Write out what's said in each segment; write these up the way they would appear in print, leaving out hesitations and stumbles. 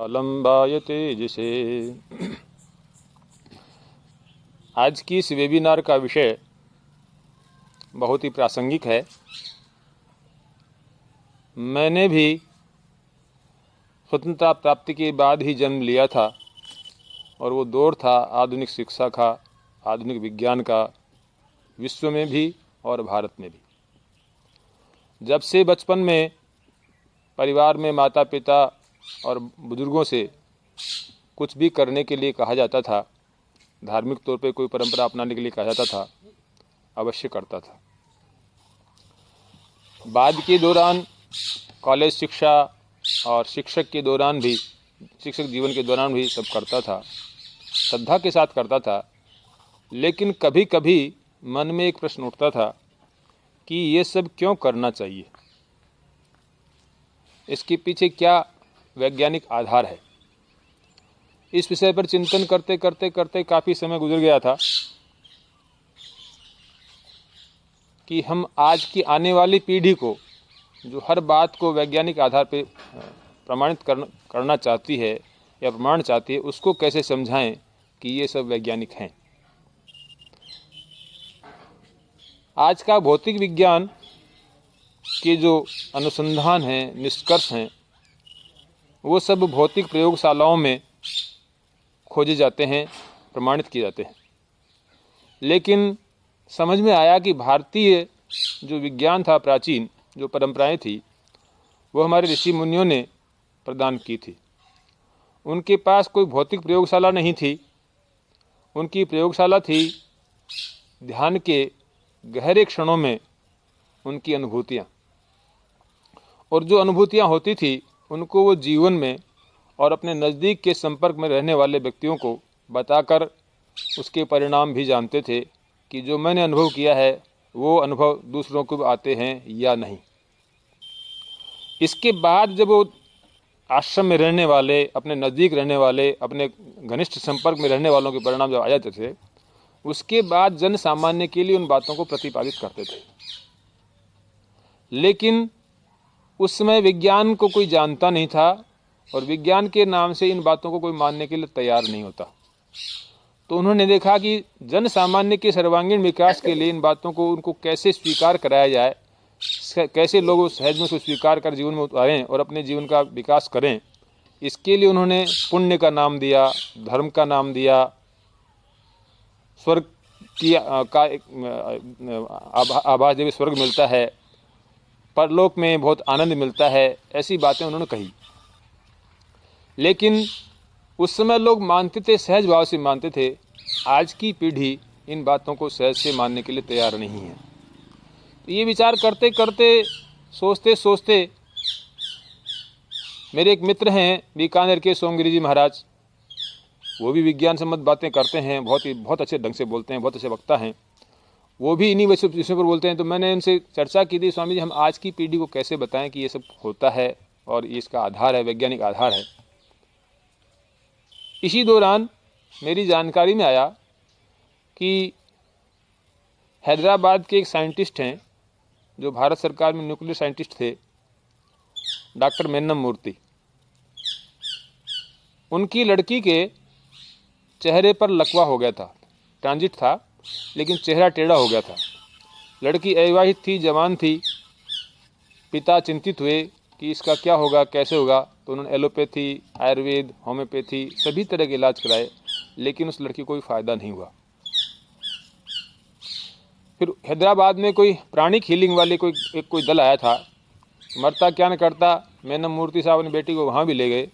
अलम्बाय तेजसे। आज की इस वेबिनार का विषय बहुत ही प्रासंगिक है। मैंने भी स्वतंत्रता प्राप्ति के बाद ही जन्म लिया था और वो दौर था आधुनिक शिक्षा का, आधुनिक विज्ञान का, विश्व में भी और भारत में भी। जब से बचपन में परिवार में माता पिता और बुजुर्गों से कुछ भी करने के लिए कहा जाता था, धार्मिक तौर पे कोई परंपरा अपनाने के लिए कहा जाता था, अवश्य करता था। बाद के दौरान कॉलेज शिक्षा और शिक्षक के दौरान भी, शिक्षक जीवन के दौरान भी सब करता था, श्रद्धा के साथ करता था। लेकिन कभी कभी मन में एक प्रश्न उठता था कि ये सब क्यों करना चाहिए, इसके पीछे क्या वैज्ञानिक आधार है। इस विषय पर चिंतन करते करते करते काफ़ी समय गुजर गया था कि हम आज की आने वाली पीढ़ी को, जो हर बात को वैज्ञानिक आधार पर प्रमाणित करना चाहती है या प्रमाण चाहती है, उसको कैसे समझाएं कि ये सब वैज्ञानिक हैं। आज का भौतिक विज्ञान के जो अनुसंधान हैं, निष्कर्ष हैं, वो सब भौतिक प्रयोगशालाओं में खोजे जाते हैं, प्रमाणित किए जाते हैं। लेकिन समझ में आया कि भारतीय जो विज्ञान था, प्राचीन जो परंपराएं थी, वो हमारे ऋषि मुनियों ने प्रदान की थी। उनके पास कोई भौतिक प्रयोगशाला नहीं थी, उनकी प्रयोगशाला थी ध्यान के गहरे क्षणों में उनकी अनुभूतियाँ। और जो अनुभूतियाँ होती थी उनको वो जीवन में और अपने नज़दीक के संपर्क में रहने वाले व्यक्तियों को बताकर उसके परिणाम भी जानते थे कि जो मैंने अनुभव किया है वो अनुभव दूसरों को आते हैं या नहीं। इसके बाद जब वो आश्रम में रहने वाले, अपने नज़दीक रहने वाले, अपने घनिष्ठ संपर्क में रहने वालों के परिणाम जब आ जाते थे, उसके बाद जन सामान्य के लिए उन बातों को प्रतिपादित करते थे। लेकिन उस समय विज्ञान को कोई जानता नहीं था और विज्ञान के नाम से इन बातों को कोई मानने के लिए तैयार नहीं होता। तो उन्होंने देखा कि जन सामान्य के सर्वांगीण विकास के लिए इन बातों को उनको कैसे स्वीकार कराया जाए, कैसे लोग उस सहज में उसको स्वीकार कर जीवन में उतारें और अपने जीवन का विकास करें। इसके लिए उन्होंने पुण्य का नाम दिया, धर्म का नाम दिया, स्वर्ग की का आभास जब स्वर्ग मिलता है, परलोक में बहुत आनंद मिलता है, ऐसी बातें उन्होंने कही। लेकिन उस समय लोग मानते थे, सहज भाव से मानते थे। आज की पीढ़ी इन बातों को सहज से मानने के लिए तैयार नहीं है। तो ये विचार करते करते, सोचते सोचते, मेरे एक मित्र हैं बीकानेर के सोमगिरी जी महाराज, वो भी विज्ञान संबंध बातें करते हैं, बहुत अच्छे ढंग से बोलते हैं, बहुत अच्छे वक्ता हैं। वो भी इन्हीं विषयों पर बोलते हैं। तो मैंने उनसे चर्चा की थी, स्वामी जी हम आज की पीढ़ी को कैसे बताएं कि ये सब होता है और इसका आधार है, वैज्ञानिक आधार है। इसी दौरान मेरी जानकारी में आया कि हैदराबाद के एक साइंटिस्ट हैं जो भारत सरकार में न्यूक्लियर साइंटिस्ट थे, डॉक्टर मेन्नम मूर्ति। उनकी लड़की के चेहरे पर लकवा हो गया था, ट्रांजिट था, लेकिन चेहरा टेढ़ा हो गया था। लड़की अविवाहित थी, जवान थी। पिता चिंतित हुए कि इसका क्या होगा, कैसे होगा। तो उन्होंने एलोपैथी, आयुर्वेद, होम्योपैथी सभी तरह के इलाज कराए, लेकिन उस लड़की को कोई फ़ायदा नहीं हुआ। फिर हैदराबाद में कोई प्राणिक हीलिंग वाले कोई दल आया था। मरता क्या न करता, मेनम मूर्ति साहब अपनी बेटी को वहाँ भी ले गए,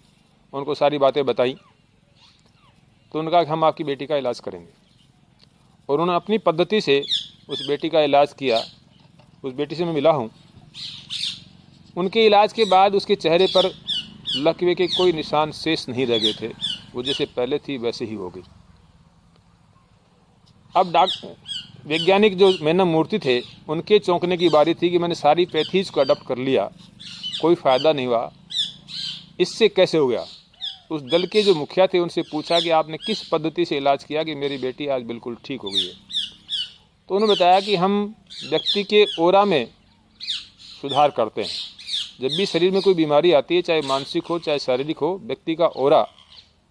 उनको सारी बातें बताई। तो उन्होंने कहा कि हम आपकी बेटी का इलाज करेंगे। और उन्होंने अपनी पद्धति से उस बेटी का इलाज किया। उस बेटी से मैं मिला हूँ। उनके इलाज के बाद उसके चेहरे पर लकवे के कोई निशान शेष नहीं रह गए थे, वो जैसे पहले थी वैसे ही हो गई। अब वैज्ञानिक जो मेनम मूर्ति थे, उनके चौंकने की बारी थी कि मैंने सारी पैथीज को अडॉप्ट कर लिया, कोई फ़ायदा नहीं हुआ, इससे कैसे हो गया। उस दल के जो मुखिया थे उनसे पूछा कि आपने किस पद्धति से इलाज किया कि मेरी बेटी आज बिल्कुल ठीक हो गई है। तो उन्होंने बताया कि हम व्यक्ति के ओरा में सुधार करते हैं, जब भी शरीर में कोई बीमारी आती है, चाहे मानसिक हो चाहे शारीरिक हो, व्यक्ति का ऑरा,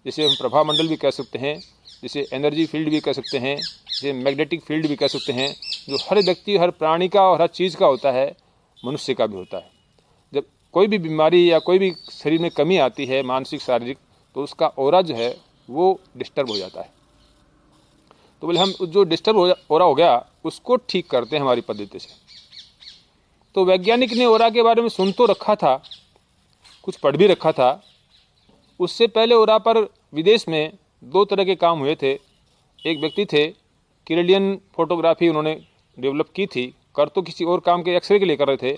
जिसे हम प्रभा मंडल भी कह सकते हैं, जिसे एनर्जी फील्ड भी कह सकते हैं, जिसे मैग्नेटिक फील्ड भी कह सकते हैं, जो हर व्यक्ति, हर प्राणी का और हर चीज़ का होता है, मनुष्य का भी होता है। जब कोई भी बीमारी या कोई भी शरीर में कमी आती है, मानसिक शारीरिक, तो उसका ऑरा जो है वो डिस्टर्ब हो जाता है। तो बोले हम जो डिस्टर्ब ऑरा हो गया उसको ठीक करते हैं हमारी पद्धति से। तो वैज्ञानिक ने ऑरा के बारे में सुन तो रखा था, कुछ पढ़ भी रखा था। उससे पहले ऑरा पर विदेश में 2 तरह के काम हुए थे। एक व्यक्ति थे, किरलियन फोटोग्राफी उन्होंने डेवलप की थी, कर तो किसी और काम के एक्सरे के लिए कर रहे थे,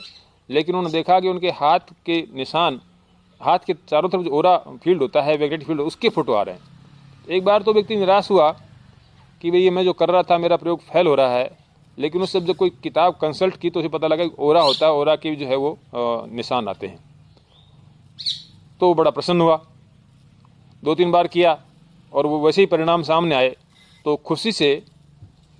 लेकिन उन्होंने देखा कि उनके हाथ के निशान, हाथ के चारों तरफ जो ऑरा फील्ड होता है, मैग्नेटिक फील्ड, उसके फोटो आ रहे हैं। एक बार तो व्यक्ति निराश हुआ कि भाई ये मैं जो कर रहा था मेरा प्रयोग फेल हो रहा है, लेकिन उससे जब कोई किताब कंसल्ट की तो उसे पता लगा कि ऑरा होता है, ऑरा के जो है वो निशान आते हैं। तो बड़ा प्रसन्न हुआ, 2-3 बार किया और वो वैसे ही परिणाम सामने आए। तो खुशी से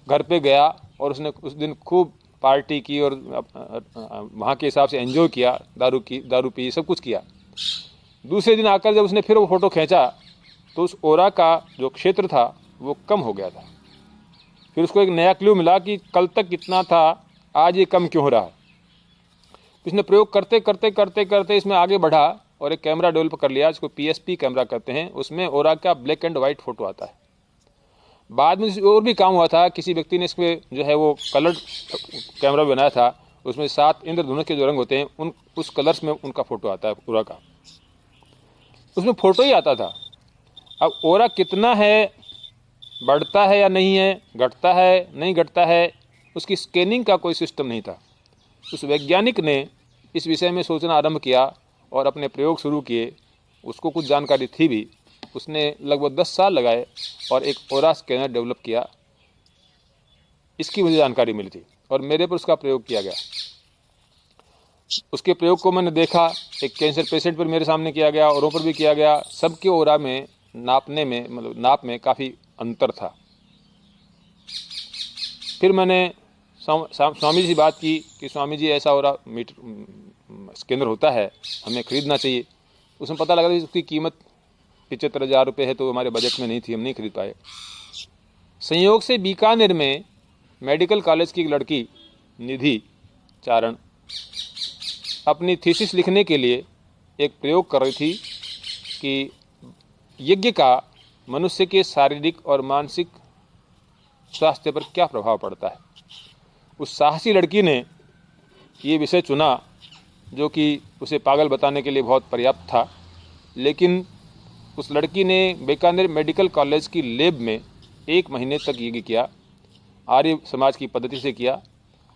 घर पे गया और उसने उस दिन खूब पार्टी की और वहाँ के हिसाब से एंजॉय किया, दारू पी, सब कुछ किया। दूसरे दिन आकर जब उसने फिर वो फ़ोटो खींचा तो उस ऑरा का जो क्षेत्र था वो कम हो गया था। फिर उसको एक नया क्लू मिला कि कल तक कितना था, आज ये कम क्यों हो रहा है। इसने प्रयोग करते करते करते करते इसमें आगे बढ़ा और एक कैमरा डेवलप कर लिया, जिसको PSP कैमरा कहते हैं। उसमें ऑरा का ब्लैक एंड वाइट फोटो आता है। बाद में और भी काम हुआ था, किसी व्यक्ति ने इसमें जो है वो कलर्ड कैमरा बनाया था, उसमें 7 इंद्रधनुष के जो रंग होते हैं उस कलर्स में उनका फोटो आता है ऑरा का, उसमें फोटो ही आता था। अब ऑरा कितना है, बढ़ता है या नहीं है, घटता है नहीं घटता है, उसकी स्कैनिंग का कोई सिस्टम नहीं था। उस वैज्ञानिक ने इस विषय में सोचना आरंभ किया और अपने प्रयोग शुरू किए। उसको कुछ जानकारी थी भी, उसने लगभग 10 साल लगाए और एक ऑरा स्कैनर डेवलप किया। इसकी मुझे जानकारी मिली थी और मेरे पर उसका प्रयोग किया गया। उसके प्रयोग को मैंने देखा, एक कैंसर पेशेंट पर मेरे सामने किया गया, औरों पर भी किया गया। सबके ऑरा में नापने में, मतलब नाप में काफ़ी अंतर था। फिर मैंने स्वामी जी से बात की कि स्वामी जी ऐसा ऑरा मीटर स्कैनर होता है, हमें ख़रीदना चाहिए। उसमें पता लगा कि उसकी कीमत 75,000 रुपये है, तो हमारे बजट में नहीं थी, हम नहीं खरीद पाए। संयोग से बीकानेर में मेडिकल कॉलेज की एक लड़की निधि चारण अपनी थीसिस लिखने के लिए एक प्रयोग कर रही थी कि यज्ञ का मनुष्य के शारीरिक और मानसिक स्वास्थ्य पर क्या प्रभाव पड़ता है। उस साहसी लड़की ने ये विषय चुना जो कि उसे पागल बताने के लिए बहुत पर्याप्त था, लेकिन उस लड़की ने बीकानेर मेडिकल कॉलेज की लैब में 1 महीने तक यज्ञ किया, आर्य समाज की पद्धति से किया,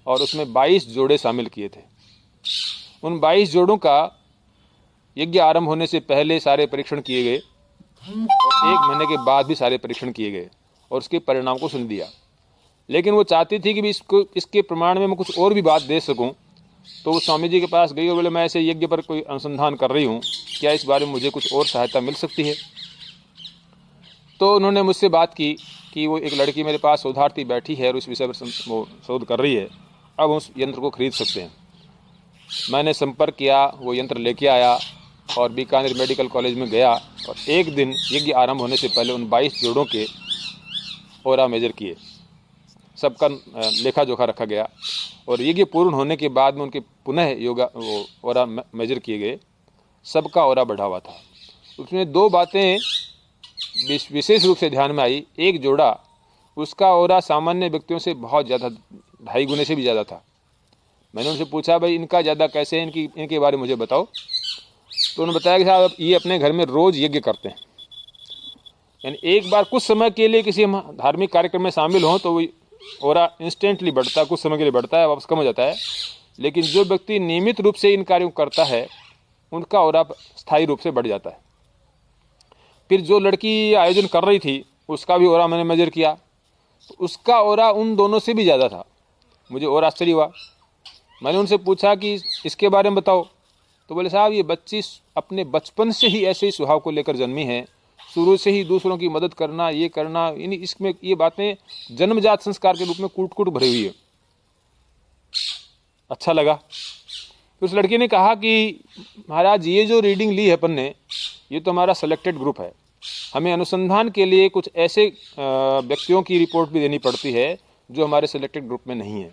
और उसमें 22 जोड़े शामिल किए थे। उन 22 जोड़ों का यज्ञ आरंभ होने से पहले सारे परीक्षण किए गए और 1 महीने के बाद भी सारे परीक्षण किए गए और उसके परिणाम को सुन दिया। लेकिन वो चाहती थी कि भी इसके प्रमाण में मैं कुछ और भी बात दे सकूं। तो वो स्वामी जी के पास गई और बोले मैं ऐसे यज्ञ पर कोई अनुसंधान कर रही हूँ, क्या इस बारे में मुझे कुछ और सहायता मिल सकती है। तो उन्होंने मुझसे बात की कि वो एक लड़की मेरे पास शोधार्थी बैठी है और उस विषय पर वो शोध कर रही है, अब उस यंत्र को खरीद सकते हैं। मैंने संपर्क किया, वो यंत्र लेके आया और बीकानेर मेडिकल कॉलेज में गया और एक दिन यज्ञ आरंभ होने से पहले उन 22 जोड़ों के ऑरा मेजर किए, सबका लेखा जोखा रखा गया और यज्ञ पूर्ण होने के बाद में उनके पुनः योगा वो ऑरा मेजर किए गए। सबका ऑरा बढ़ा हुआ था। उसमें 2 बातें विशेष रूप से ध्यान में आई। एक जोड़ा, उसका ऑरा सामान्य व्यक्तियों से बहुत ज़्यादा, 2.5 गुने से भी ज़्यादा था। मैंने उनसे पूछा भाई इनका ज़्यादा कैसे है, इनके बारे में मुझे बताओ। तो उन्होंने बताया कि साहब ये अपने घर में रोज़ यज्ञ करते हैं, यानी एक बार कुछ समय के लिए किसी धार्मिक कार्यक्रम में शामिल हों तो वो ऑरा इंस्टेंटली बढ़ता है, कुछ समय के लिए बढ़ता है, वापस कम हो जाता है। लेकिन जो व्यक्ति नियमित रूप से इन कार्यों को करता है उनका ऑरा स्थायी रूप से बढ़ जाता है। फिर जो लड़की आयोजन कर रही थी उसका भी ऑरा मैंने मेजर किया, तो उसका ऑरा उन दोनों से भी ज़्यादा था। मुझे और आश्चर्य हुआ। मैंने उनसे पूछा कि इसके बारे में बताओ। तो बोले साहब ये बच्ची अपने बचपन से ही ऐसे ही स्वभाव को लेकर जन्मी है, शुरू से ही दूसरों की मदद करना, ये करना, यानी इसमें ये बातें जन्मजात संस्कार के रूप में कूट कूट भरी हुई है। अच्छा लगा। तो उस लड़की ने कहा कि महाराज ये जो रीडिंग ली है अपन ने, ये तो हमारा सेलेक्टेड ग्रुप है, हमें अनुसंधान के लिए कुछ ऐसे व्यक्तियों की रिपोर्ट भी देनी पड़ती है जो हमारे सेलेक्टेड ग्रुप में नहीं है।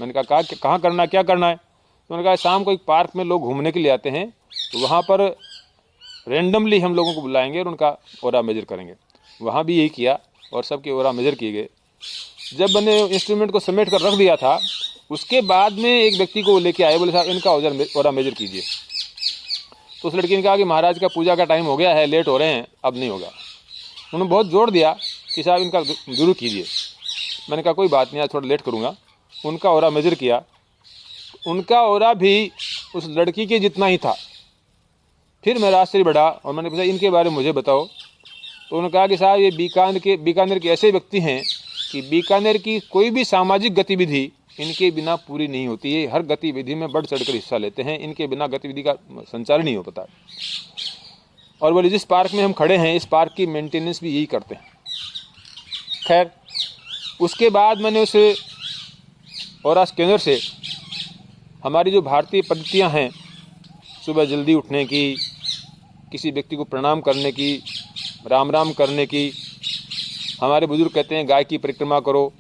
मैंने कहा कहाँ करना है, क्या करना है? तो उन्होंने कहा शाम को एक पार्क में लोग घूमने के लिए आते हैं, तो वहाँ पर रेंडमली हम लोगों को बुलाएंगे और उनका ओरा मेजर करेंगे। वहाँ भी यही किया और सबके ओरा मेजर किए गए। जब मैंने इंस्ट्रूमेंट को समेट कर रख दिया था, उसके बाद में एक व्यक्ति को लेके आए, बोले साहब इनका ओरा मेजर कीजिए। तो उस लड़की ने कहा कि महाराज का पूजा का टाइम हो गया है, लेट हो रहे हैं, अब नहीं होगा। उन्होंने बहुत जोर दिया कि साहब इनका जरूर कीजिए। मैंने कहा कोई बात नहीं, आज थोड़ा लेट करूँगा। उनका ओरा मेजर किया, उनका ओरा भी उस लड़की के जितना ही था। फिर मेरा आश्चर्य बढ़ा और मैंने पूछा इनके बारे में मुझे बताओ। तो उन्होंने कहा कि साहब ये बीकानेर के ऐसे व्यक्ति हैं कि बीकानेर की कोई भी सामाजिक गतिविधि इनके बिना पूरी नहीं होती है। हर गतिविधि में बढ़ चढ़कर हिस्सा लेते हैं, इनके बिना गतिविधि का संचालन नहीं हो पाता। और बोले जिस पार्क में हम खड़े हैं, इस पार्क की मेंटेनेंस भी यही करते हैं। खैर, उसके बाद मैंने उस ओरा केंद्र से हमारी जो भारतीय पद्धतियाँ हैं, सुबह जल्दी उठने की, किसी व्यक्ति को प्रणाम करने की, राम राम करने की। हमारे बुजुर्ग कहते हैं गाय की परिक्रमा करो,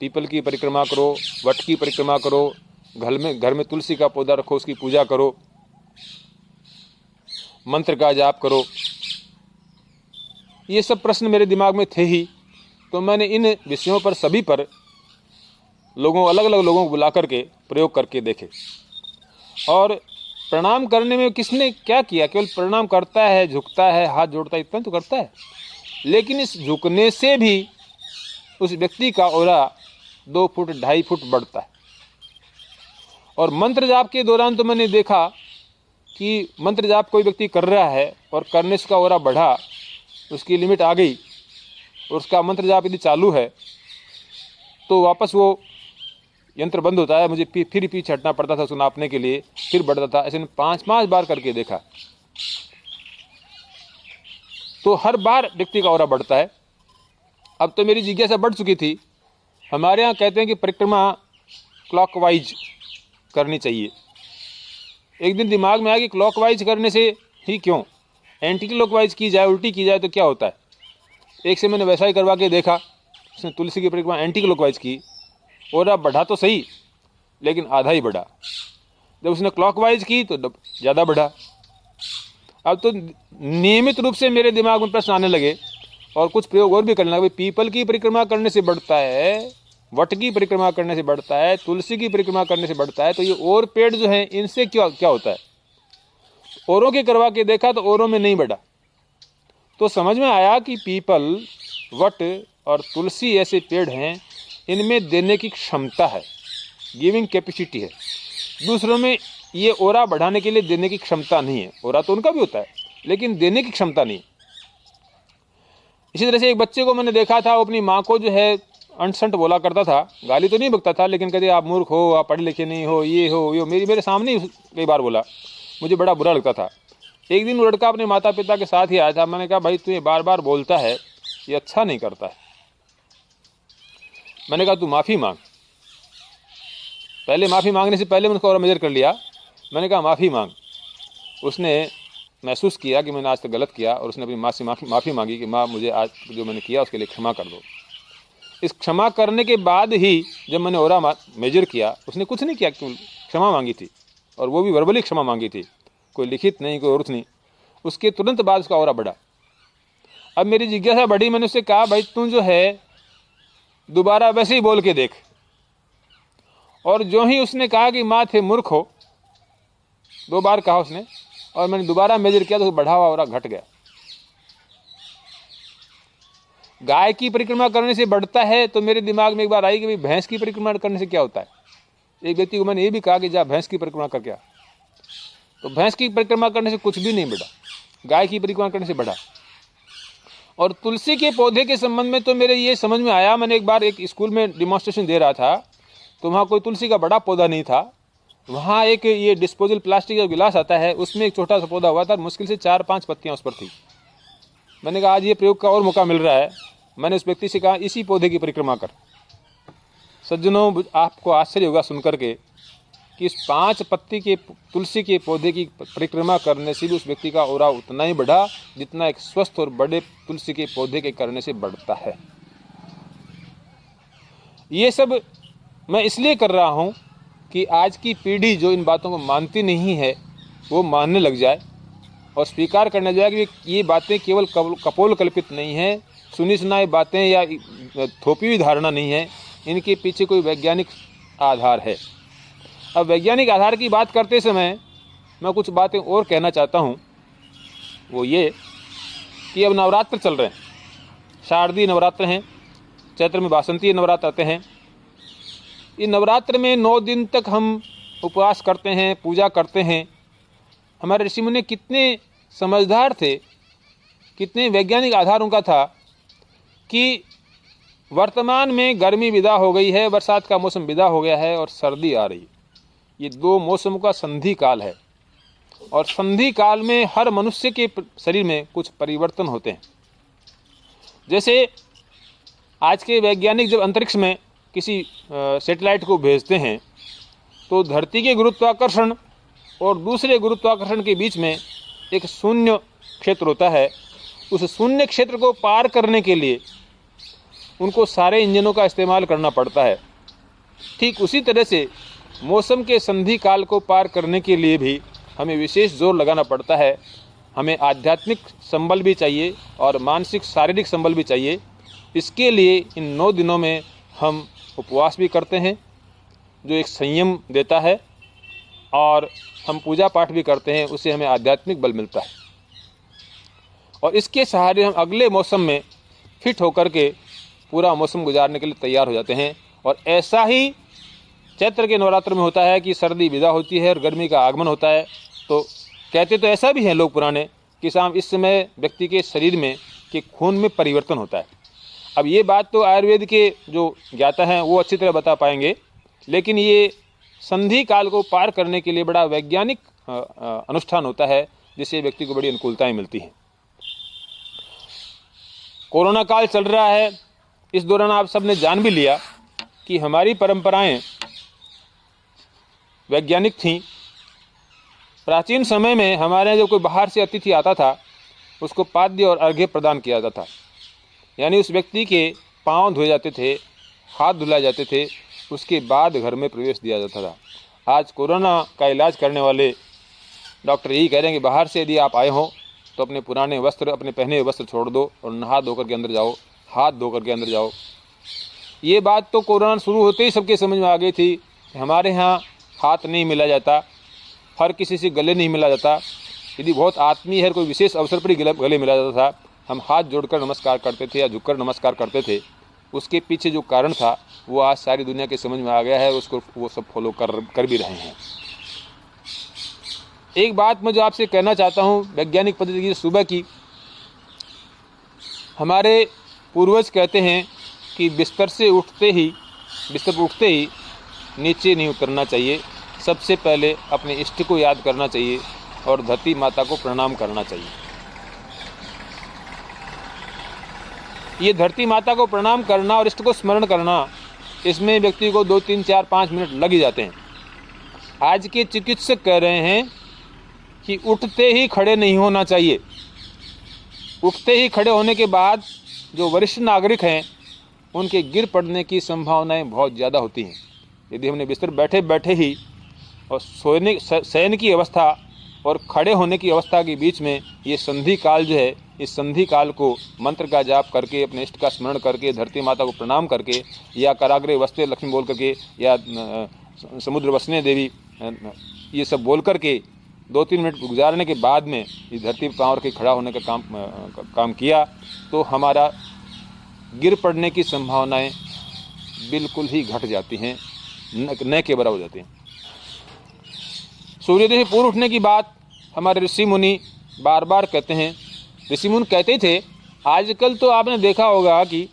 पीपल की परिक्रमा करो, वट की परिक्रमा करो, घर में तुलसी का पौधा रखो, उसकी पूजा करो, मंत्र का जाप करो। ये सब प्रश्न मेरे दिमाग में थे ही, तो मैंने इन विषयों पर सभी पर अलग अलग लोगों को बुला करके प्रयोग करके देखे। और प्रणाम करने में किसने क्या किया, केवल प्रणाम करता है, झुकता है, हाथ जोड़ता है, इतना तो करता है। लेकिन इस झुकने से भी उस व्यक्ति का ओरा 2 फुट 2.5 फुट बढ़ता है। और मंत्र जाप के दौरान तो मैंने देखा कि मंत्र जाप कोई व्यक्ति कर रहा है और करने से उसका ओरा बढ़ा, उसकी लिमिट आ गई और उसका मंत्र जाप यदि चालू है तो वापस वो यंत्र बंद होता है। मुझे फिर पीछे हटना पड़ता था उसको नापने के लिए, फिर बढ़ता था। ऐसे 5 बार करके देखा तो हर बार व्यक्ति का ओरा बढ़ता है। अब तो मेरी जिज्ञासा बढ़ चुकी थी। हमारे यहाँ कहते हैं कि परिक्रमा क्लॉकवाइज करनी चाहिए। एक दिन दिमाग में आया कि क्लॉकवाइज करने से ही क्यों, एंटी क्लॉकवाइज की जाए, उल्टी की जाए तो क्या होता है। एक से मैंने वैसा ही करवा के देखा, उसने तुलसी की परिक्रमा एंटी क्लॉकवाइज की, ओरा बढ़ा तो सही लेकिन आधा ही बढ़ा। जब उसने क्लॉकवाइज की तो ज़्यादा बढ़ा। अब तो नियमित रूप से मेरे दिमाग में प्रश्न आने लगे और कुछ प्रयोग और भी करने लगे। पीपल की परिक्रमा करने से बढ़ता है, वट की परिक्रमा करने से बढ़ता है, तुलसी की परिक्रमा करने से बढ़ता है, तो ये और पेड़ जो हैं इनसे क्या होता है। औरों के करवा के देखा तो औरों में नहीं बढ़ा। तो समझ में आया कि पीपल, वट और तुलसी ऐसे पेड़ हैं, इनमें देने की क्षमता है, गिविंग कैपेसिटी है। दूसरों में ये ओरा बढ़ाने के लिए देने की क्षमता नहीं है। ओरा तो उनका भी होता है लेकिन देने की क्षमता नहीं। इसी तरह से एक बच्चे को मैंने देखा था, वो अपनी माँ को जो है अंट-संट बोला करता था, गाली तो नहीं बकता था लेकिन कहते आप मूर्ख हो, आप पढ़े लिखे नहीं हो, ये हो, ये मेरे सामने ही कई बार बोला। मुझे बड़ा बुरा लगता था। एक दिन वो लड़का अपने माता पिता के साथ ही आया था। मैंने कहा भाई तू ये बार बार बोलता है, ये अच्छा नहीं करता है। मैंने कहा तू माफ़ी मांग। पहले माफ़ी मांगने से पहले मैंने उसका ओरा मेजर कर लिया। मैंने कहा माफ़ी मांग। उसने महसूस किया कि मैंने आज तक गलत किया और उसने अपनी माँ से माफ़ी मांगी कि माँ मुझे आज जो मैंने किया उसके लिए क्षमा कर दो। इस क्षमा करने के बाद ही जब मैंने ओरा मेजर किया, उसने कुछ नहीं किया, क्षमा मांगी थी और वो भी वर्बली क्षमा मांगी थी, कोई लिखित नहीं, कोई अर्थ नहीं। उसके तुरंत बाद उसका ओरा बढ़ा। अब मेरी जिज्ञासा बढ़ी। मैंने उससे कहा भाई तू जो है दोबारा वैसे ही बोल के देख। और जो ही उसने कहा कि माँ थे मूर्ख हो, 2 बार कहा उसने, और मैंने दोबारा मेजर किया तो बढ़ा हुआ ओरा घट गया। गाय की परिक्रमा करने से बढ़ता है तो मेरे दिमाग में एक बार आई कि भाई भैंस की परिक्रमा करने से क्या होता है। एक व्यक्ति को मैंने ये भी कहा कि जा भैंस की परिक्रमा कर क्या, तो भैंस की परिक्रमा करने से कुछ भी नहीं बढ़ा, गाय की परिक्रमा करने से बढ़ा। और तुलसी के पौधे के संबंध में तो मेरे ये समझ में आया, मैंने एक बार एक स्कूल में डिमॉन्स्ट्रेशन दे रहा था तो वहाँ कोई तुलसी का बड़ा पौधा नहीं था। वहाँ एक ये डिस्पोजल प्लास्टिक का गिलास आता है, उसमें एक छोटा सा पौधा हुआ था, मुश्किल से 4-5 पत्तियाँ उस पर थी। मैंने कहा आज ये प्रयोग का और मौका मिल रहा है। मैंने उस व्यक्ति से कहा इसी पौधे की परिक्रमा कर। सज्जनों, आपको आश्चर्य होगा सुनकर के कि इस 5 पत्ती के तुलसी के पौधे की परिक्रमा करने से भी उस व्यक्ति का ऑरा उतना ही बढ़ा जितना एक स्वस्थ और बड़े तुलसी के पौधे के करने से बढ़ता है। ये सब मैं इसलिए कर रहा हूँ कि आज की पीढ़ी जो इन बातों को मानती नहीं है वो मानने लग जाए और स्वीकार करने जाए कि ये बातें केवल कपोल कल्पित नहीं है, सुनी सुनाई बातें या थोपी हुई धारणा नहीं है, इनके पीछे कोई वैज्ञानिक आधार है। अब वैज्ञानिक आधार की बात करते समय मैं कुछ बातें और कहना चाहता हूँ। वो ये कि अब नवरात्र चल रहे हैं, शारदीय नवरात्र हैं, चैत्र में वासंती नवरात्र आते हैं। ये नवरात्र में 9 दिन तक हम उपवास करते हैं, पूजा करते हैं। हमारे ऋषि मुनि कितने समझदार थे, कितने वैज्ञानिक आधार उनका था कि वर्तमान में गर्मी विदा हो गई है, बरसात का मौसम विदा हो गया है और सर्दी आ रही है। ये 2 मौसमों का संधि काल है और संधि काल में हर मनुष्य के शरीर में कुछ परिवर्तन होते हैं। जैसे आज के वैज्ञानिक जब अंतरिक्ष में किसी सैटेलाइट को भेजते हैं तो धरती के गुरुत्वाकर्षण और दूसरे गुरुत्वाकर्षण के बीच में एक शून्य क्षेत्र होता है। उस शून्य क्षेत्र को पार करने के लिए उनको सारे इंजनों का इस्तेमाल करना पड़ता है। ठीक उसी तरह से मौसम के संधि काल को पार करने के लिए भी हमें विशेष जोर लगाना पड़ता है। हमें आध्यात्मिक संबल भी चाहिए और मानसिक शारीरिक संबल भी चाहिए। इसके लिए इन 9 दिनों में हम उपवास भी करते हैं जो एक संयम देता है, और हम पूजा पाठ भी करते हैं, उससे हमें आध्यात्मिक बल मिलता है और इसके सहारे हम अगले मौसम में फिट होकर के पूरा मौसम गुजारने के लिए तैयार हो जाते हैं। और ऐसा ही चैत्र के नवरात्र में होता है कि सर्दी विदा होती है और गर्मी का आगमन होता है। तो कहते तो ऐसा भी हैं लोग पुराने कि साहब इस समय व्यक्ति के शरीर में के खून में परिवर्तन होता है। अब ये बात तो आयुर्वेद के जो ज्ञाता हैं वो अच्छी तरह बता पाएंगे, लेकिन ये संधि काल को पार करने के लिए बड़ा वैज्ञानिक अनुष्ठान होता है जिससे व्यक्ति को बड़ी अनुकूलताएं मिलती हैं। कोरोना काल चल रहा है, इस दौरान आप सबने जान भी लिया कि हमारी परंपराएं वैज्ञानिक थीं। प्राचीन समय में हमारे यहाँ जब कोई बाहर से अतिथि आता था उसको पाद्य और अर्घ्य प्रदान किया जाता था, यानी उस व्यक्ति के पांव धोए जाते थे, हाथ धुलाए जाते थे, उसके बाद घर में प्रवेश दिया जाता था। आज कोरोना का इलाज करने वाले डॉक्टर यही कह रहे हैं कि बाहर से यदि आप आए हो तो अपने पुराने वस्त्र, अपने पहने हुए वस्त्र छोड़ दो और नहा धोकर के अंदर जाओ, हाथ धोकर के अंदर जाओ। ये बात तो कोरोना शुरू होते ही सबके समझ में आ गई थी। हमारे यहाँ हाथ नहीं मिला जाता, हर किसी से गले नहीं मिला जाता। यदि बहुत आत्मीय है, कोई विशेष अवसर पर ही गले मिला जाता था। हम हाथ जोड़कर नमस्कार करते थे या झुककर नमस्कार करते थे। उसके पीछे जो कारण था वो आज सारी दुनिया के समझ में आ गया है, उसको वो सब फॉलो कर भी रहे हैं। एक बात मैं जो आपसे कहना चाहता हूँ वैज्ञानिक पद्धति की सुबह की, हमारे पूर्वज कहते हैं कि बिस्तर पर उठते ही नीचे नहीं उतरना चाहिए। सबसे पहले अपने इष्ट को याद करना चाहिए और धरती माता को प्रणाम करना चाहिए। ये धरती माता को प्रणाम करना और इष्ट को स्मरण करना, इसमें व्यक्ति को 2, 3, 4, 5 मिनट लग ही जाते हैं। आज के चिकित्सक कह रहे हैं कि उठते ही खड़े नहीं होना चाहिए। उठते ही खड़े होने के बाद जो वरिष्ठ नागरिक हैं उनके गिर पड़ने की संभावनाएं बहुत ज़्यादा होती हैं। यदि हमने बिस्तर बैठे बैठे ही और शयन की अवस्था और खड़े होने की अवस्था के बीच में ये संधि काल जो है, इस संधि काल को मंत्र का जाप करके, अपने इष्ट का स्मरण करके, धरती माता को प्रणाम करके, या कराग्रे वस्ते लक्ष्मी बोल करके, या समुद्र वसने देवी, ये सब बोल करके 2-3 मिनट गुजारने के बाद में इस धरती पर पाँव के खड़ा होने का काम किया तो हमारा गिर पड़ने की संभावनाएं बिल्कुल ही घट जाती हैं, न के बराबर हो जाती हैं। सूर्योदय से पूर्व उठने की बात हमारे ऋषि मुनि बार बार कहते हैं। ऋषि मुनि कहते थे, आजकल तो आपने देखा होगा कि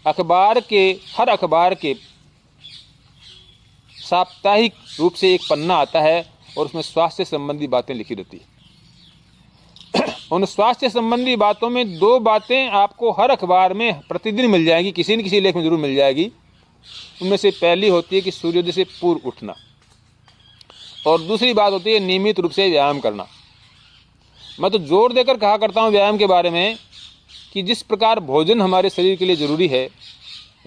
हर अखबार के साप्ताहिक रूप से एक पन्ना आता है और उसमें स्वास्थ्य संबंधी बातें लिखी रहती है। उन स्वास्थ्य संबंधी बातों में 2 बातें आपको हर अखबार में प्रतिदिन मिल जाएगी, किसी न किसी लेख में जरूर मिल जाएगी। उनमें से पहली होती है कि सूर्योदय से पूर्व उठना। और दूसरी बात होती है नियमित रूप से व्यायाम करना। मैं तो जोर देकर कहा करता हूँ व्यायाम के बारे में कि जिस प्रकार भोजन हमारे शरीर के लिए ज़रूरी है,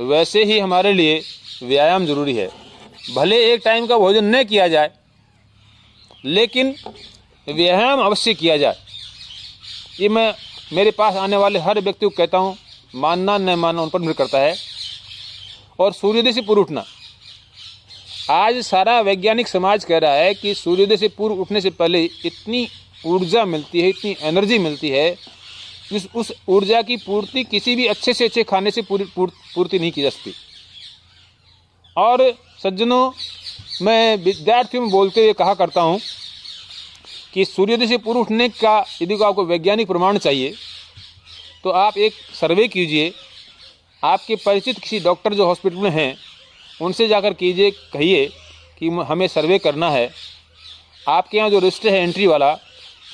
वैसे ही हमारे लिए व्यायाम ज़रूरी है। भले एक टाइम का भोजन न किया जाए, लेकिन व्यायाम अवश्य किया जाए। ये मैं मेरे पास आने वाले हर व्यक्ति को कहता हूँ, मानना न मानना उन पर निर्भर करता है। और सूर्योदय से पूर्व उठना, आज सारा वैज्ञानिक समाज कह रहा है कि सूर्योदय से पूर्व उठने से पहले इतनी ऊर्जा मिलती है, इतनी एनर्जी मिलती है, उस ऊर्जा की पूर्ति किसी भी अच्छे से अच्छे खाने से पूर्ति नहीं की जा सकती। और सज्जनों, मैं विद्यार्थियों में बोलते हुए कहा करता हूँ कि सूर्योदय से पूर्व उठने का यदि को आपको वैज्ञानिक प्रमाण चाहिए तो आप एक सर्वे कीजिए। आपके परिचित किसी डॉक्टर जो हॉस्पिटल में हैं उनसे जाकर कीजिए, कहिए कि हमें सर्वे करना है। आपके यहाँ जो रजिस्टर है एंट्री वाला,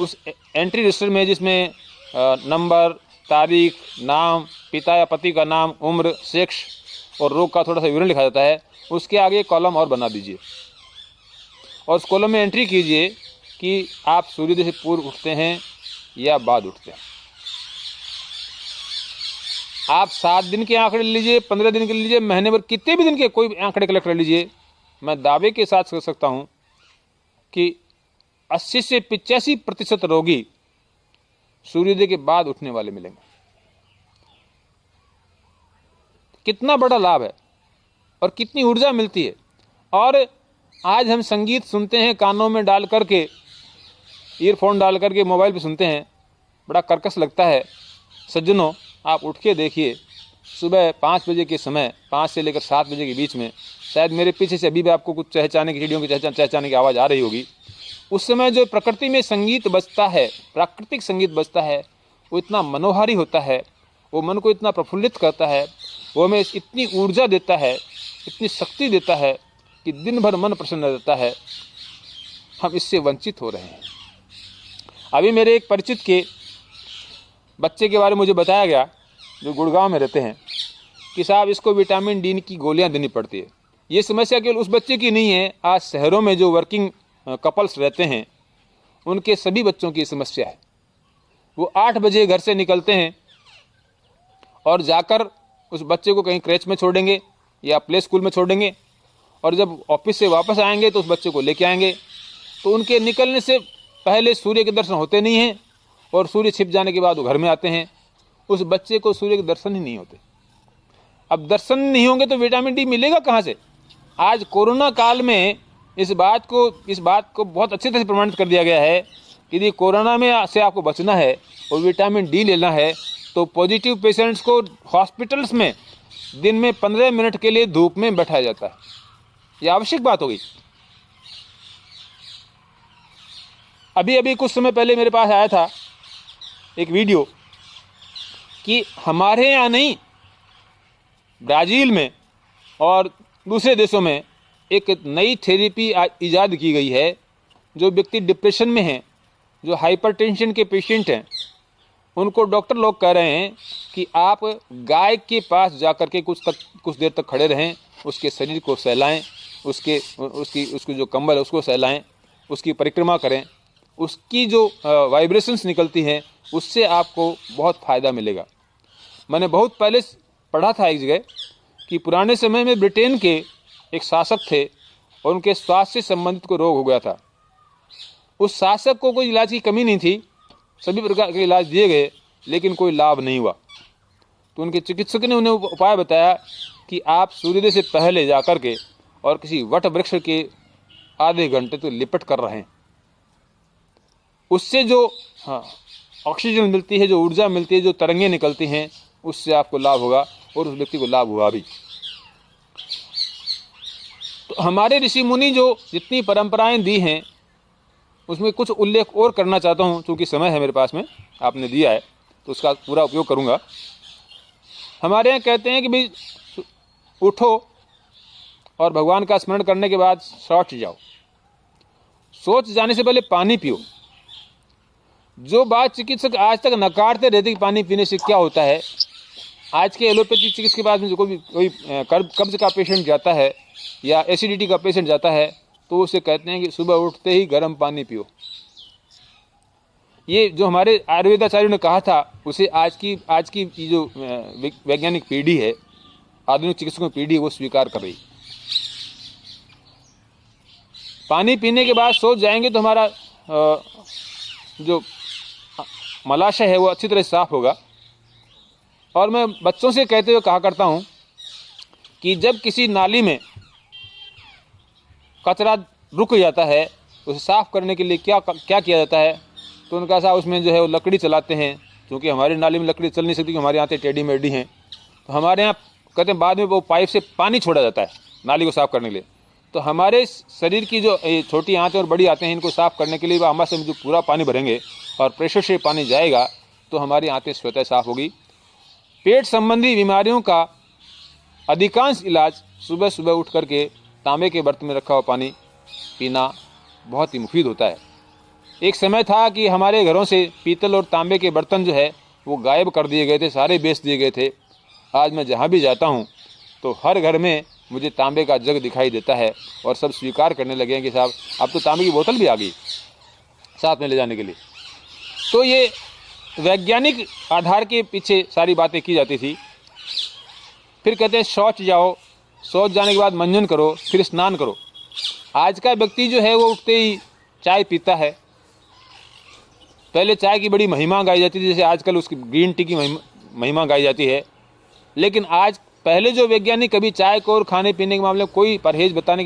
उस एंट्री रजिस्टर में जिसमें नंबर, तारीख, नाम, पिता या पति का नाम, उम्र, सेक्स और रोग का थोड़ा सा विवरण लिखा जाता है, उसके आगे कॉलम और बना दीजिए और उस कॉलम में एंट्री कीजिए कि आप सूर्योदय से पूर्व उठते हैं या बाद उठते हैं। आप 7 दिन के आंकड़े लीजिए, 15 दिन के लीजिए, महीने भर, कितने भी दिन के कोई आंकड़े कलेक्ट कर लीजिए। मैं दावे के साथ कह सकता हूं कि 80 से 85% रोगी सूर्योदय के बाद उठने वाले मिलेंगे। कितना बड़ा लाभ है और कितनी ऊर्जा मिलती है। और आज हम संगीत सुनते हैं, कानों में डाल करके, ईयरफोन डाल करके मोबाइल पे सुनते हैं, बड़ा कर्कश लगता है। सज्जनों, आप उठ के देखिए, सुबह 5 बजे के समय, 5 से लेकर 7 बजे के बीच में, शायद मेरे पीछे से अभी भी आपको कुछ चहचहाने की, चिड़ियों की चहचहाने की आवाज़ आ रही होगी। उस समय जो प्रकृति में संगीत बजता है, प्राकृतिक संगीत बजता है, वो इतना मनोहारी होता है, वो मन को इतना प्रफुल्लित करता है, वो हमें इतनी ऊर्जा देता है, इतनी शक्ति देता है कि दिन भर मन प्रसन्न रहता है। हम इससे वंचित हो रहे हैं। अभी मेरे एक परिचित के बच्चे के बारे में मुझे बताया गया, जो गुड़गांव में रहते हैं, कि साहब इसको विटामिन डी की गोलियां देनी पड़ती है। ये समस्या केवल उस बच्चे की नहीं है, आज शहरों में जो वर्किंग कपल्स रहते हैं उनके सभी बच्चों की समस्या है। वो 8 बजे घर से निकलते हैं और जाकर उस बच्चे को कहीं क्रेच में छोड़ेंगे या प्ले स्कूल में छोड़ेंगे, और जब ऑफिस से वापस आएंगे तो उस बच्चे को लेके आएंगे। तो उनके निकलने से पहले सूर्य के दर्शन होते नहीं हैं, और सूर्य छिप जाने के बाद वो घर में आते हैं। उस बच्चे को सूर्य के दर्शन ही नहीं होते। अब दर्शन नहीं होंगे तो विटामिन डी मिलेगा कहाँ से? आज कोरोना काल में इस बात को बहुत अच्छे तरह से प्रमाणित कर दिया गया है कि यदि कोरोना में से आपको बचना है और विटामिन डी लेना है तो पॉजिटिव पेशेंट्स को हॉस्पिटल्स में दिन में 15 मिनट के लिए धूप में बैठाया जाता है। यह आवश्यक बात होगी। अभी कुछ समय पहले मेरे पास आया था एक वीडियो कि हमारे यहाँ नहीं, ब्राज़ील में और दूसरे देशों में एक नई थेरेपी इजाद की गई है। जो व्यक्ति डिप्रेशन में हैं, जो हाइपरटेंशन के पेशेंट हैं, उनको डॉक्टर लोग कह रहे हैं कि आप गाय के पास जाकर के कुछ देर तक खड़े रहें, उसके शरीर को सहलाएं, उसकी जो कंबल है उसको सहलाएं, उसकी परिक्रमा करें, उसकी जो वाइब्रेशंस निकलती हैं उससे आपको बहुत फ़ायदा मिलेगा। मैंने बहुत पहले पढ़ा था एक जगह कि पुराने समय में ब्रिटेन के एक शासक थे और उनके स्वास्थ्य से संबंधित कोई रोग हो गया था। उस शासक को कोई इलाज की कमी नहीं थी, सभी प्रकार के इलाज दिए गए, लेकिन कोई लाभ नहीं हुआ। तो उनके चिकित्सक ने उन्हें उपाय बताया कि आप सूर्योदय से पहले जाकर के और किसी वट वृक्ष के आधे घंटे तो लिपट कर रहें। उससे जो ऑक्सीजन मिलती है, जो ऊर्जा मिलती है, जो तरंगें निकलती हैं, उससे आपको लाभ होगा और उस व्यक्ति को लाभ हुआ भी। तो हमारे ऋषि मुनि जो जितनी परंपराएं दी हैं उसमें कुछ उल्लेख और करना चाहता हूं, क्योंकि समय है मेरे पास में, आपने दिया है तो उसका पूरा उपयोग करूंगा। हमारे यहाँ कहते हैं कि भाई उठो और भगवान का स्मरण करने के बाद सोच जाओ। सोच जाने से पहले पानी पियो। जो बात चिकित्सक आज तक नकारते रहते कि पानी पीने से क्या होता है, आज के एलोपैथी चिकित्सक के पास में जो कोई कब्ज का पेशेंट जाता है या एसिडिटी का पेशेंट जाता है तो उसे कहते हैं कि सुबह उठते ही गर्म पानी पियो। ये जो हमारे आयुर्वेदाचार्यों ने कहा था, उसे आज की जो वैज्ञानिक पीढ़ी है, आधुनिक चिकित्सकों की पीढ़ी, वो स्वीकार कर रही। पानी पीने के बाद सो जाएंगे तो हमारा जो मलाशय है वो अच्छी तरह साफ होगा। और मैं बच्चों से कहते हुए कहा करता हूँ कि जब किसी नाली में कचरा रुक जाता है, उसे साफ करने के लिए क्या किया जाता है, तो उनका साहब उसमें जो है वो लकड़ी चलाते हैं। क्योंकि हमारी नाली में लकड़ी चल नहीं सकती, क्योंकि हमारे यहाँ टेढ़ी मेढ़ी हैं, तो हमारे यहाँ कहते हैं बाद में वो पाइप से पानी छोड़ा जाता है नाली को साफ करने के लिए। तो हमारे शरीर की जो छोटी आंतें और बड़ी आंतें हैं, इनको साफ करने के लिए हमारे से जो पूरा पानी भरेंगे और प्रेशर से पानी जाएगा तो हमारी आंतें स्वतः साफ होगी। पेट संबंधी बीमारियों का अधिकांश इलाज सुबह सुबह उठ करके तांबे के बर्तन में रखा हुआ पानी पीना बहुत ही मुफीद होता है। एक समय था कि हमारे घरों से पीतल और तांबे के बर्तन जो है वो गायब कर दिए गए थे, सारे बेच दिए गए थे। आज मैं जहाँ भी जाता हूँ तो हर घर में मुझे तांबे का जग दिखाई देता है और सब स्वीकार करने लगे हैं कि साहब अब तो तांबे की बोतल भी आ गई साथ में ले जाने के लिए। तो ये वैज्ञानिक आधार के पीछे सारी बातें की जाती थी। फिर कहते हैं शौच जाओ, शौच जाने के बाद मंजन करो, फिर स्नान करो। आज का व्यक्ति जो है वो उठते ही चाय पीता है। पहले चाय की बड़ी महिमा गाई जाती थी, जैसे आजकल उसकी ग्रीन टी की महिमा गाई जाती है। लेकिन आज पहले जो वैज्ञानिक कभी चाय को और खाने पीने के मामले में कोई परहेज बरतने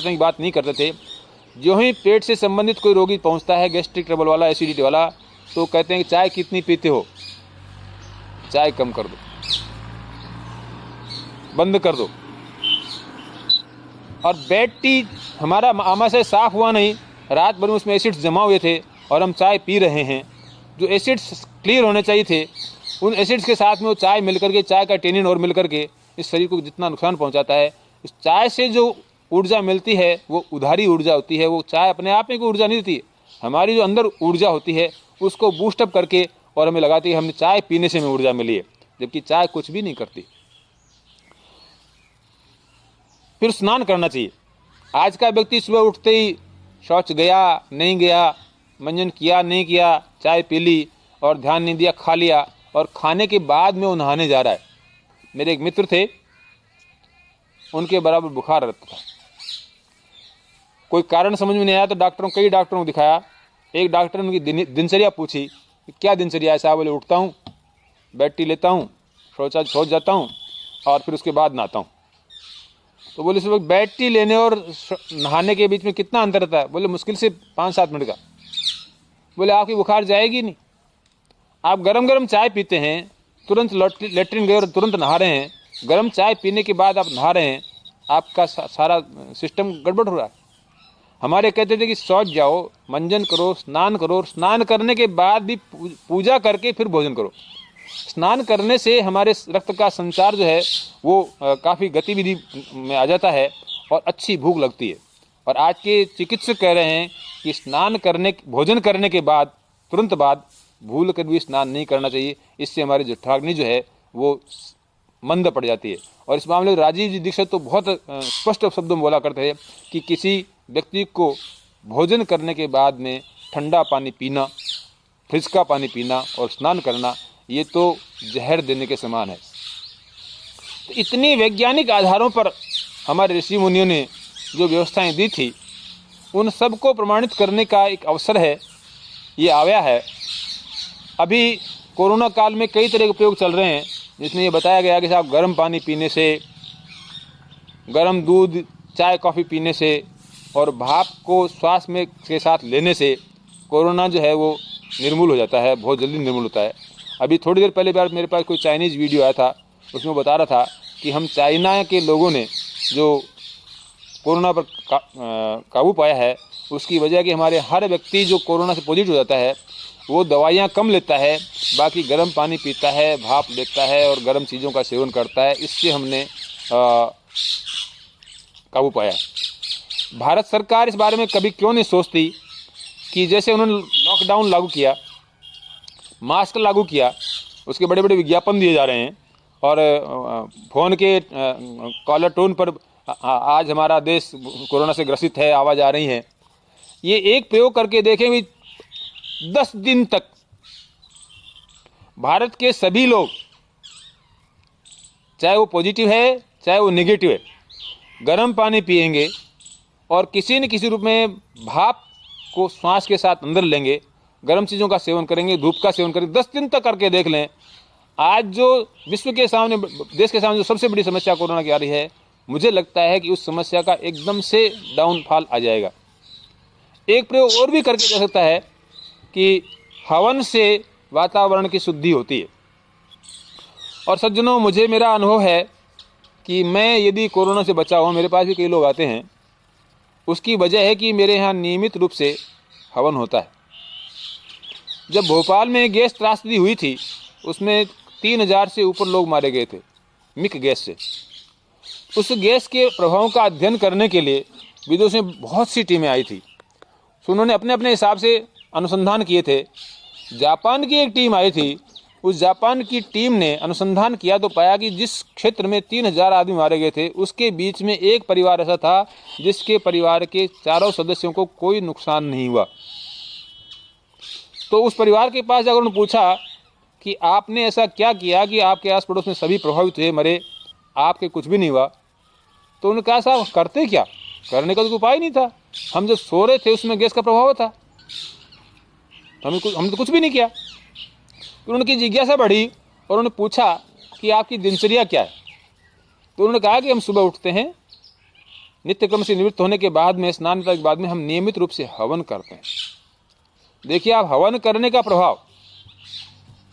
की बात नहीं करते थे। जो ही पेट से संबंधित कोई रोगी पहुंचता है, गैस्ट्रिक ट्रबल वाला, एसिडिटी वाला, तो कहते हैं कि चाय कितनी पीते हो, चाय कम कर दो, बंद कर दो। और बेड टी हमारा आमाशय साफ हुआ नहीं, रात भर में उसमें एसिड्स जमा हुए थे और हम चाय पी रहे हैं। जो एसिड्स क्लियर होने चाहिए थे, उन एसिड्स के साथ में वो चाय मिलकर के, चाय का टेनिन और मिलकर के इस शरीर को जितना नुकसान पहुंचाता है। उस चाय से जो ऊर्जा मिलती है वो उधारी ऊर्जा होती है। वो चाय अपने आप में कोई ऊर्जा नहीं देती है, हमारी जो अंदर ऊर्जा होती है उसको बूस्टअप करके और हमें लगाती है हमने चाय पीने से हमें ऊर्जा मिली है, जबकि चाय कुछ भी नहीं करती। फिर स्नान करना चाहिए। आज का व्यक्ति सुबह उठते ही शौच गया नहीं गया, मंजन किया नहीं किया, चाय पी ली और ध्यान नहीं दिया, खा लिया, और खाने के बाद में वो नहाने जा रहा है। मेरे एक मित्र थे, उनके बराबर बुखार रहता था, कोई कारण समझ में नहीं आया तो कई डॉक्टरों को दिखाया। एक डॉक्टर ने उनकी दिनचर्या पूछी, क्या दिनचर्या है साहब? बोले उठता हूँ, बेड टी लेता हूँ, सोच जाता हूँ और फिर उसके बाद नहाता हूँ। तो बोले सुबह बेड टी लेने और नहाने के बीच में कितना अंतर रहता है? बोले मुश्किल से 5-7 मिनट का। बोले आपकी बुखार जाएगी नहीं। आप गरम गरम चाय पीते हैं, तुरंत लेटरिन गए और तुरंत नहा रहे हैं, गरम चाय पीने के बाद आप नहा रहे हैं, आपका सारा सिस्टम गड़बड़ हो रहा है। हमारे कहते थे कि शौच जाओ, मंजन करो, स्नान करो, स्नान करने के बाद भी पूजा करके फिर भोजन करो। स्नान करने से हमारे रक्त का संचार जो है वो काफ़ी गतिविधि में आ जाता है और अच्छी भूख लगती है। और आज के चिकित्सक कह रहे हैं कि भोजन करने के बाद तुरंत बाद भूल कर भी स्नान नहीं करना चाहिए। इससे हमारी जठराग्नि जो है वो मंद पड़ जाती है। और इस मामले में राजीव जी दीक्षित तो बहुत स्पष्ट शब्दों में बोला करते हैं कि किसी व्यक्ति को भोजन करने के बाद में ठंडा पानी पीना, फ्रिज का पानी पीना और स्नान करना, ये तो जहर देने के समान है। तो इतनी वैज्ञानिक आधारों पर हमारे ऋषि मुनियों ने जो व्यवस्थाएं दी थी, उन सब को प्रमाणित करने का एक अवसर है, ये आया है। अभी कोरोना काल में कई तरह के उपयोग चल रहे हैं, जिसमें ये बताया गया कि साहब गर्म पानी पीने से, गर्म दूध, चाय, कॉफ़ी पीने से और भाप को श्वास में के साथ लेने से कोरोना जो है वो निर्मूल हो जाता है, बहुत जल्दी निर्मूल होता है। अभी थोड़ी देर पहले बार मेरे पास कोई चाइनीज़ वीडियो आया था, उसमें बता रहा था कि हम चाइना के लोगों ने जो कोरोना पर काबू पाया है, उसकी वजह कि हमारे हर व्यक्ति जो कोरोना से पॉजिटिव हो जाता है वो दवाइयाँ कम लेता है, बाकी गर्म पानी पीता है, भाप लेता है और गर्म चीज़ों का सेवन करता है। इससे हमने काबू पाया। भारत सरकार इस बारे में कभी क्यों नहीं सोचती कि जैसे उन्होंने लॉकडाउन लागू किया, मास्क लागू किया, उसके बड़े बड़े विज्ञापन दिए जा रहे हैं और फ़ोन के कॉलर टोन पर आज हमारा देश कोरोना से ग्रसित है, आवाज़ आ रही है, ये एक प्रयोग करके देखें भी 10 दिन तक भारत के सभी लोग, चाहे वो पॉजिटिव है चाहे वो नेगेटिव है, गर्म पानी पिएंगे और किसी न किसी रूप में भाप को श्वास के साथ अंदर लेंगे, गर्म चीज़ों का सेवन करेंगे, धूप का सेवन करेंगे, 10 दिन तक करके देख लें। आज जो विश्व के सामने, देश के सामने जो सबसे बड़ी समस्या कोरोना की आ रही है, मुझे लगता है कि उस समस्या का एकदम से डाउनफॉल आ जाएगा। एक प्रयोग और भी करके जा सकता है कि हवन से वातावरण की शुद्धि होती है। और सज्जनों, मुझे मेरा अनुभव है कि मैं यदि कोरोना से बचा हूँ, मेरे पास भी कई लोग आते हैं, उसकी वजह है कि मेरे यहाँ नियमित रूप से हवन होता है। जब भोपाल में गैस त्रासदी हुई थी, उसमें 3000 से ऊपर लोग मारे गए थे मिक गैस से। उस गैस के प्रभावों का अध्ययन करने के लिए विदेशों में बहुत सी टीमें आई थी, तो उन्होंने अपने अपने हिसाब से अनुसंधान किए थे। जापान की एक टीम आई थी, उस जापान की टीम ने अनुसंधान किया तो पाया कि जिस क्षेत्र में 3000 आदमी मारे गए थे, उसके बीच में एक परिवार ऐसा था जिसके परिवार के चारों सदस्यों को कोई नुकसान नहीं हुआ। तो उस परिवार के पास जाकर उन्होंने पूछा कि आपने ऐसा क्या किया कि आपके आस पड़ोस में सभी प्रभावित हुए, मरे, आपके कुछ भी नहीं हुआ? तो उन्होंने कहा, साहब करते क्या, करने का तो उपाय नहीं था, हम जब सो रहे थे उसमें गैस का प्रभाव था, तो हमने तो कुछ भी नहीं किया। तो उनकी जिज्ञासा बढ़ी और उन्होंने पूछा कि आपकी दिनचर्या क्या है? तो उन्होंने कहा कि हम सुबह उठते हैं, नित्य कर्म से निवृत्त होने के बाद में, स्नान के बाद में हम नियमित रूप से हवन करते हैं। देखिए आप, हवन करने का प्रभाव,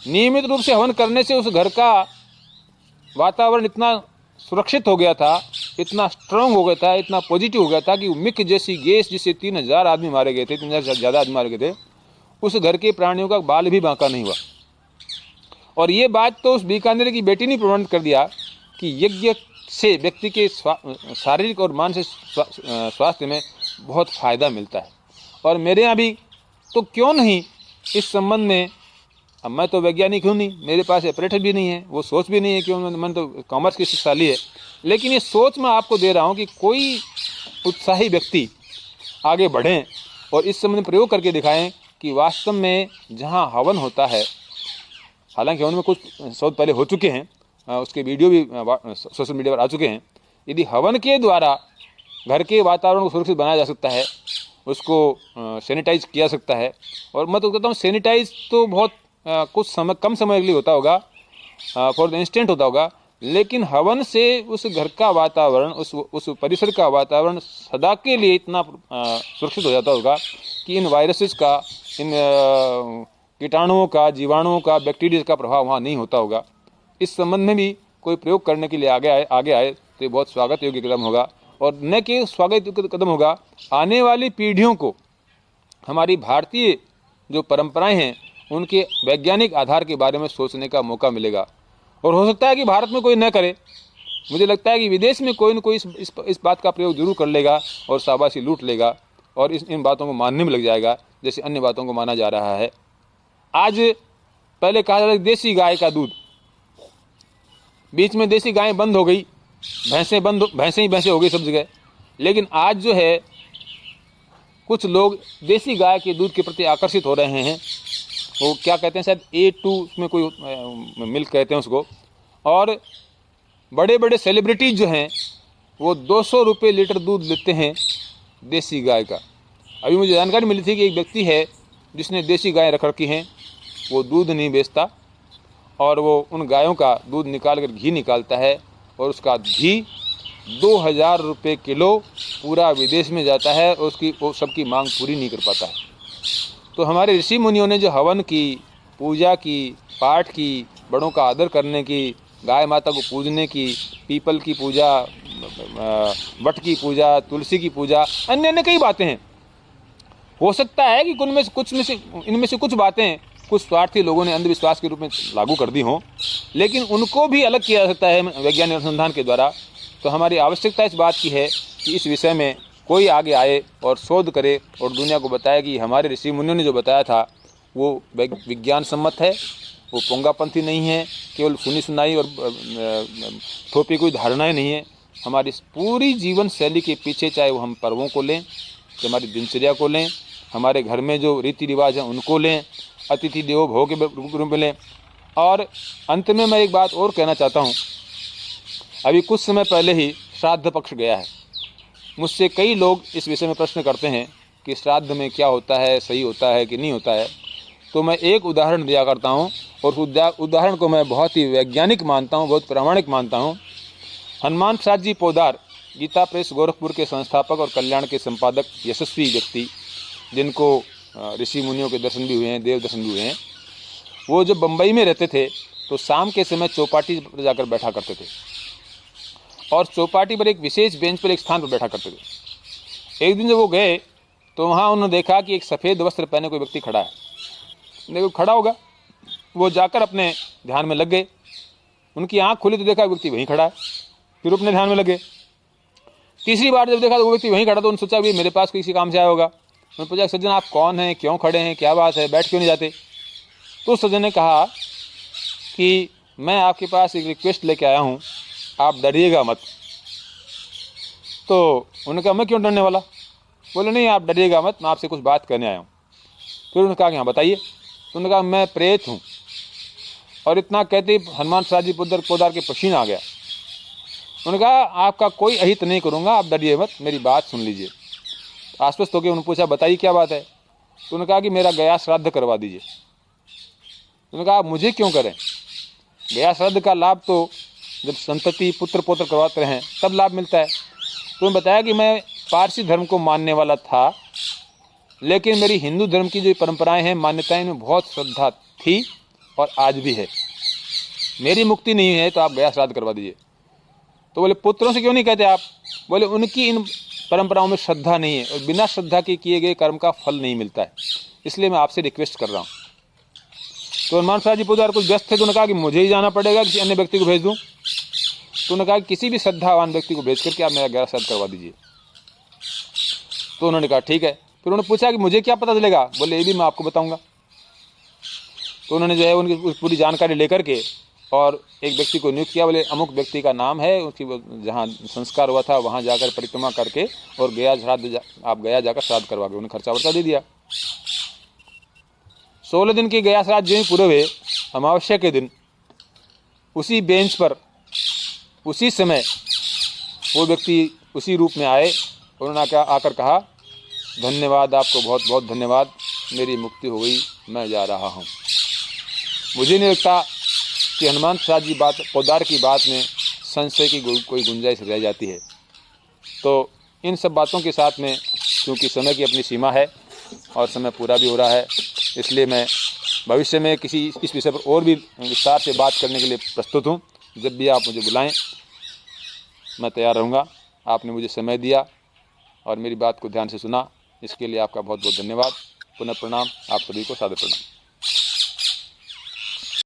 नियमित रूप से हवन करने से उस घर का वातावरण इतना सुरक्षित हो गया था, इतना स्ट्रांग हो गया था, इतना पॉजिटिव हो गया था कि मिक जैसी गैस जिससे 3000 आदमी मारे गए थे, 3000 से ज़्यादा आदमी मारे गए थे, उस घर के प्राणियों का बाल भी बांका नहीं हुआ। और ये बात तो उस बीकानेर की बेटी ने प्रमाणित कर दिया कि यज्ञ से व्यक्ति के शारीरिक और मानसिक स्वास्थ्य में बहुत फ़ायदा मिलता है। और मेरे यहाँ भी, तो क्यों नहीं इस संबंध में, अब मैं तो वैज्ञानिक हूँ नहीं, मेरे पास ऑपरेटर भी नहीं है, वो सोच भी नहीं है, क्यों, मैंने तो कॉमर्स की शिक्षा ली है, लेकिन ये सोच मैं आपको दे रहा हूँ कि कोई उत्साही व्यक्ति आगे बढ़ें और इस संबंध में प्रयोग करके दिखाएं कि वास्तव में जहाँ हवन होता है, हालांकि हवन में कुछ शोध पहले हो चुके हैं, उसके वीडियो भी सोशल मीडिया पर आ चुके हैं, यदि हवन के द्वारा घर के वातावरण को सुरक्षित बनाया जा सकता है, उसको सैनिटाइज किया सकता है। और मैं तो कहता हूँ सैनिटाइज तो बहुत कुछ समय, कम समय के लिए होता होगा, फॉर द इंस्टेंट होता होगा, लेकिन हवन से उस घर का वातावरण, उस परिसर का वातावरण सदा के लिए इतना सुरक्षित हो जाता होगा कि इन वायरसेस का, इन कीटाणुओं का, जीवाणुओं का, बैक्टीरिया का प्रभाव वहाँ नहीं होता होगा। इस संबंध में भी कोई प्रयोग करने के लिए आगे आए तो ये बहुत स्वागत योग्य कदम होगा। और न केवल स्वागत योग्य कदम होगा, आने वाली पीढ़ियों को हमारी भारतीय जो परंपराएं हैं उनके वैज्ञानिक आधार के बारे में सोचने का मौका मिलेगा। और हो सकता है कि भारत में कोई न करे, मुझे लगता है कि विदेश में कोई न कोई इस बात का प्रयोग जरूर कर लेगा और शाबाशी लूट लेगा और इन बातों को मानने में लग जाएगा जैसे अन्य बातों को माना जा रहा है। आज पहले कहा जाता था देसी गाय का दूध, बीच में देसी गायें बंद हो गई, भैंसें ही हो गई सब जगह। लेकिन आज जो है कुछ लोग देसी गाय के दूध के प्रति आकर्षित हो रहे हैं। वो क्या कहते हैं, शायद A2 उसमें कोई मिल्क कहते हैं उसको। और बड़े बड़े सेलिब्रिटीज जो हैं वो 200 रुपये लीटर दूध लेते हैं देसी गाय का। अभी मुझे जानकारी मिली थी कि एक व्यक्ति है जिसने देसी गाय रख रखी हैं, वो दूध नहीं बेचता और वो उन गायों का दूध निकाल कर घी निकालता है और उसका घी 2000 रुपये किलो पूरा विदेश में जाता है और वो सबकी मांग पूरी नहीं कर पाता है। तो हमारे ऋषि मुनियों ने जो हवन की, पूजा की, पाठ की, बड़ों का आदर करने की, गाय माता को पूजने की, पीपल की पूजा, वट की पूजा, तुलसी की पूजा, अन्य अन्य कई बातें हैं। हो सकता है कि इनमें से कुछ बातें कुछ स्वार्थी लोगों ने अंधविश्वास के रूप में लागू कर दी हों, लेकिन उनको भी अलग किया जा सकता है वैज्ञानिक अनुसंधान के द्वारा। तो हमारी आवश्यकता इस बात की है कि इस विषय में कोई आगे आए और शोध करे और दुनिया को बताए कि हमारे ऋषि मुनियों ने जो बताया था वो विज्ञान सम्मत है, वो पोंगापंथी नहीं है, केवल सुनी सुनाई और थोपी कोई धारणाएं नहीं है। हमारी पूरी जीवन शैली के पीछे, चाहे वो हम पर्वों को लें, चाहे हमारी दिनचर्या को लें, हमारे घर में जो रीति रिवाज हैं उनको लें, अतिथि देवो भव के रूप में लें। और अंत में मैं एक बात और कहना चाहता हूँ। अभी कुछ समय पहले ही श्राद्ध पक्ष गया है। मुझसे कई लोग इस विषय में प्रश्न करते हैं कि श्राद्ध में क्या होता है, सही होता है कि नहीं होता है। तो मैं एक उदाहरण दिया करता हूँ और उदाहरण को मैं बहुत ही वैज्ञानिक मानता हूँ, बहुत प्रामाणिक मानता हूँ। हनुमान प्रसाद जी पोदार, गीता प्रेस गोरखपुर के संस्थापक और कल्याण के संपादक, यशस्वी व्यक्ति, जिनको ऋषि मुनियों के दर्शन भी हुए हैं, देव दर्शन भी हुए हैं। वो जब बम्बई में रहते थे तो शाम के समय चौपाटी पर जाकर बैठा करते थे और चौपाटी पर एक विशेष बेंच पर एक स्थान पर बैठा करते थे। एक दिन जब वो गए तो वहाँ उन्होंने देखा कि एक सफ़ेद वस्त्र पहने कोई व्यक्ति खड़ा है। देखो खड़ा होगा, वो जाकर अपने ध्यान में लग गए। उनकी आँख खुली तो देखा व्यक्ति वहीं खड़ा है, फिर अपने ध्यान में लगे। तीसरी बार जब देखा तो वो व्यक्ति वहीं खड़ा, तो उन्होंने सोचा भी मेरे पास किसी काम से आया होगा। उन्होंने पूछा, सज्जन आप कौन हैं, क्यों खड़े हैं, क्या बात है, बैठ क्यों नहीं जाते? तो सज्जन ने कहा कि मैं आपके पास एक रिक्वेस्ट लेके आया हूँ, आप डरिएगा मत। तो उन्होंने कहा मैं क्यों डरने वाला? बोले नहीं आप डरिएगा मत, मैं आपसे कुछ बात करने आया हूँ। फिर उन्होंने कहा कि हाँ बताइए। तो उन्होंने कहा मैं प्रेत हूँ। और इतना कहते हनुमान प्रसाद जी पोदार के पसीना आ गया। उन्होंने कहा आपका कोई अहित नहीं करूँगा, आप डरिए मत, मेरी बात सुन लीजिए। आश्वस्त होकर उन्होंने पूछा बताइए क्या बात है? तो उन्होंने कहा कि मेरा गया श्राद्ध करवा दीजिए। उन्होंने कहा मुझे क्यों करें? गया श्राद्ध का लाभ तो जब संतति पुत्र पौत्र करवाते हैं तब लाभ मिलता है। तो उन्होंने बताया कि मैं पारसी धर्म को मानने वाला था, लेकिन मेरी हिंदू धर्म की जो परंपराएं हैं, मान्यताएं में बहुत श्रद्धा थी और आज भी है। मेरी मुक्ति नहीं है तो आप गया श्राद्ध करवा दीजिए। तो बोले पुत्रों से क्यों नहीं कहते आप? बोले उनकी इन परंपराओं में श्रद्धा नहीं है और बिना श्रद्धा के किए गए कर्म का फल नहीं मिलता है, इसलिए मैं आपसे रिक्वेस्ट कर रहा हूँ। तो हनुमान प्रसाद जी पोदार कुछ व्यस्त थे, तो उन्होंने कहा कि मुझे ही जाना पड़ेगा, किसी अन्य व्यक्ति को भेज दूँ? तो उन्होंने कहा कि किसी भी श्रद्धावान व्यक्ति को भेज करके आप मेरा गया श्राद्ध करवा दीजिए। तो उन्होंने कहा ठीक है। फिर उन्होंने पूछा कि मुझे क्या पता चलेगा? बोले ये भी मैं आपको बताऊंगा। तो उन्होंने जो है उनकी पूरी जानकारी लेकर के और एक व्यक्ति को नियुक्त किया। बोले अमुक व्यक्ति का नाम है, उसकी जहाँ संस्कार हुआ था वहाँ जाकर परिक्रमा करके और गया श्राद्ध आप गया जाकर श्राद्ध करवा के उन्हें खर्चा वर्चा दे दिया। 16 दिन के गया श्राद्ध जो ही पूरे हुए, अमावस्या के दिन उसी बेंच पर उसी समय वो व्यक्ति उसी रूप में आए। उन्होंने आकर कहा धन्यवाद, आपको बहुत बहुत धन्यवाद, मेरी मुक्ति हो गई, मैं जा रहा हूँ। मुझे नहीं लगता कि हनुमान प्रसाद जी पोदार की बात में संशय की कोई गुंजाइश रह जाती है। तो इन सब बातों के साथ में, क्योंकि समय की अपनी सीमा है और समय पूरा भी हो रहा है, इसलिए मैं भविष्य में किसी इस विषय पर और भी विस्तार से बात करने के लिए प्रस्तुत हूँ। जब भी आप मुझे बुलाएं मैं तैयार रहूँगा। आपने मुझे समय दिया और मेरी बात को ध्यान से सुना, इसके लिए आपका बहुत बहुत धन्यवाद। पुनः प्रणाम, आप सभी को सादर प्रणाम।